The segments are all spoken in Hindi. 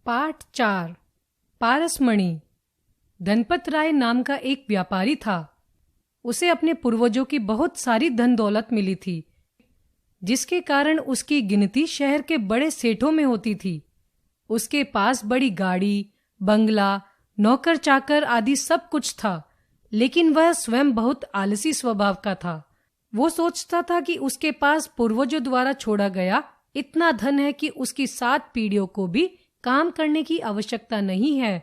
पाठ 4 पारसमणि। धनपत राय नाम का एक व्यापारी था। उसे अपने पूर्वजों की बहुत सारी धन दौलत मिली थी, जिसके कारण उसकी गिनती शहर के बड़े सेठों में होती थी। उसके पास बड़ी गाड़ी, बंगला, नौकर चाकर आदि सब कुछ था, लेकिन वह स्वयं बहुत आलसी स्वभाव का था। वो सोचता था कि उसके पास पूर्वजों द्वारा छोड़ा गया इतना धन है कि उसकी 7 पीढ़ियों को भी काम करने की आवश्यकता नहीं है।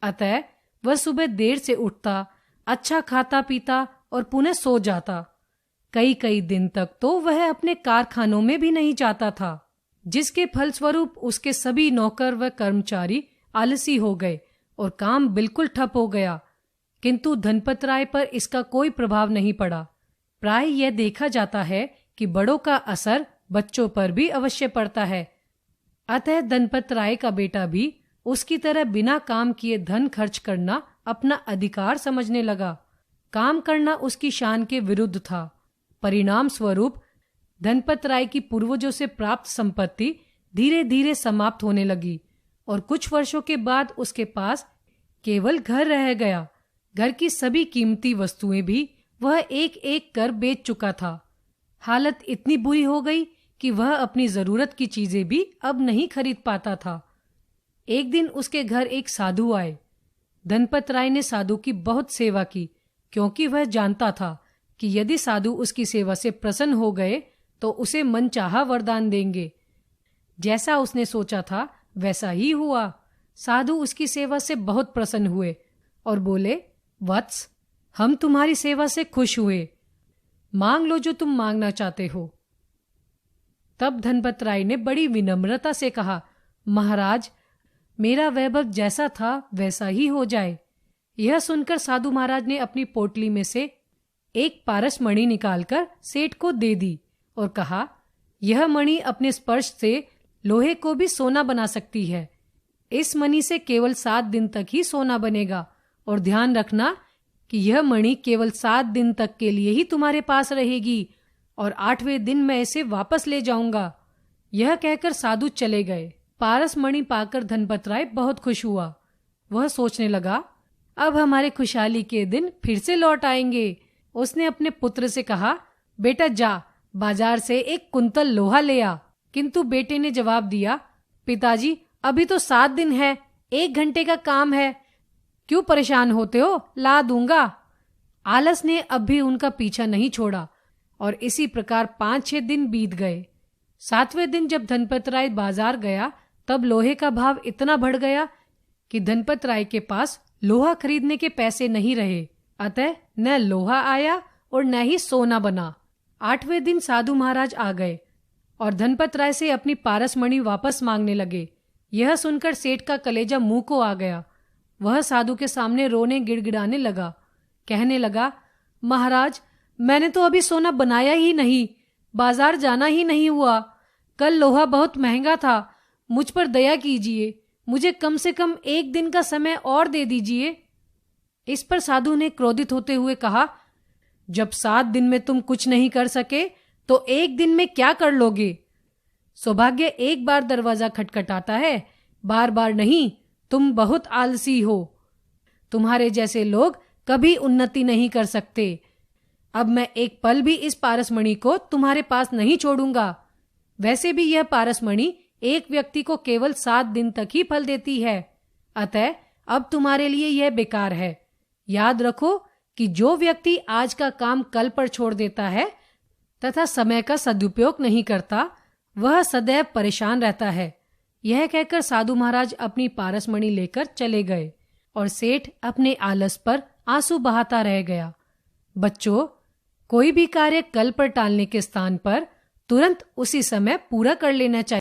अतः वह सुबह देर से उठता, अच्छा खाता पीता और पुनः सो जाता। कई कई दिन तक तो वह अपने कारखानों में भी नहीं जाता था, जिसके फलस्वरूप उसके सभी नौकर व कर्मचारी आलसी हो गए और काम बिल्कुल ठप हो गया। किंतु धनपत राय पर इसका कोई प्रभाव नहीं पड़ा। प्राय यह देखा जाता है कि बड़ों का असर बच्चों पर भी अवश्य पड़ता है। अतः धनपत राय का बेटा भी उसकी तरह बिना काम किए धन खर्च करना अपना अधिकार समझने लगा। काम करना उसकी शान के विरुद्ध था। परिणाम स्वरूप धनपत राय की पूर्वजों से प्राप्त संपत्ति धीरे धीरे समाप्त होने लगी और कुछ वर्षों के बाद उसके पास केवल घर रह गया। घर की सभी कीमती वस्तुएं भी वह एक एक कर बेच चुका था। हालत इतनी बुरी हो गई कि वह अपनी जरूरत की चीजें भी अब नहीं खरीद पाता था। एक दिन उसके घर एक साधु आए। धनपत राय ने साधु की बहुत सेवा की, क्योंकि वह जानता था कि यदि साधु उसकी सेवा से प्रसन्न हो गए तो उसे मनचाहा वरदान देंगे। जैसा उसने सोचा था वैसा ही हुआ। साधु उसकी सेवा से बहुत प्रसन्न हुए और बोले, वत्स, हम तुम्हारी सेवा से खुश हुए। मांग लो जो तुम मांगना चाहते हो। तब धनपत राय ने बड़ी विनम्रता से कहा, महाराज, मेरा वैभव जैसा था वैसा ही हो जाए। यह सुनकर साधु महाराज ने अपनी पोटली में से एक पारसमणि निकालकर सेठ को दे दी और कहा, यह मणि अपने स्पर्श से लोहे को भी सोना बना सकती है। इस मणि से केवल 7 दिन तक ही सोना बनेगा और ध्यान रखना कि यह मणि केवल 7 दिन तक के लिए ही तुम्हारे पास रहेगी और 8वें दिन मैं इसे वापस ले जाऊंगा। यह कहकर साधु चले गए। पारसमणि पाकर धनपत राय बहुत खुश हुआ। वह सोचने लगा, अब हमारे खुशहाली के दिन फिर से लौट आएंगे। उसने अपने पुत्र से कहा, बेटा जा, बाजार से 1 कुंतल लोहा ले आ। किंतु बेटे ने जवाब दिया, पिताजी, अभी तो 7 दिन है, 1 घंटे का काम है, क्यों परेशान होते हो, ला दूंगा। आलस ने अब भी उनका पीछा नहीं छोड़ा और इसी प्रकार 5-6 दिन बीत गए। 7वें दिन जब धनपत राय बाजार गया तब लोहे का भाव इतना बढ़ गया कि धनपत राय के पास लोहा खरीदने के पैसे नहीं रहे। अतः न लोहा आया और न ही सोना बना। 8वें दिन साधु महाराज आ गए और धनपत राय से अपनी पारसमणि वापस मांगने लगे। यह सुनकर सेठ का कलेजा मुंह को आ गया। वह साधु के सामने रोने गिड़गिड़ाने लगा। कहने लगा, महाराज, मैंने तो अभी सोना बनाया ही नहीं, बाजार जाना ही नहीं हुआ। कल लोहा बहुत महंगा था, मुझ पर दया कीजिए, मुझे कम से कम 1 दिन का समय और दे दीजिए। इस पर साधु ने क्रोधित होते हुए कहा, जब 7 दिन में तुम कुछ नहीं कर सके तो 1 दिन में क्या कर लोगे? सौभाग्य एक बार दरवाजा खटखटाता है, बार बार नहीं। तुम बहुत आलसी हो। तुम्हारे जैसे लोग कभी उन्नति नहीं कर सकते। अब मैं एक पल भी इस पारसमणि को तुम्हारे पास नहीं छोड़ूंगा। वैसे भी यह पारसमणि एक व्यक्ति को केवल 7 दिन तक ही फल देती है। अतः अब तुम्हारे लिए यह बेकार है। याद रखो कि जो व्यक्ति आज का काम कल पर छोड़ देता है तथा समय का सदुपयोग नहीं करता, वह सदैव परेशान रहता है। यह कहकर साधु महाराज अपनी पारसमणि लेकर चले गए और सेठ अपने आलस पर आंसू बहाता रह गया। बच्चों, कोई भी कार्य कल पर टालने के स्थान पर तुरंत उसी समय पूरा कर लेना चाहिए।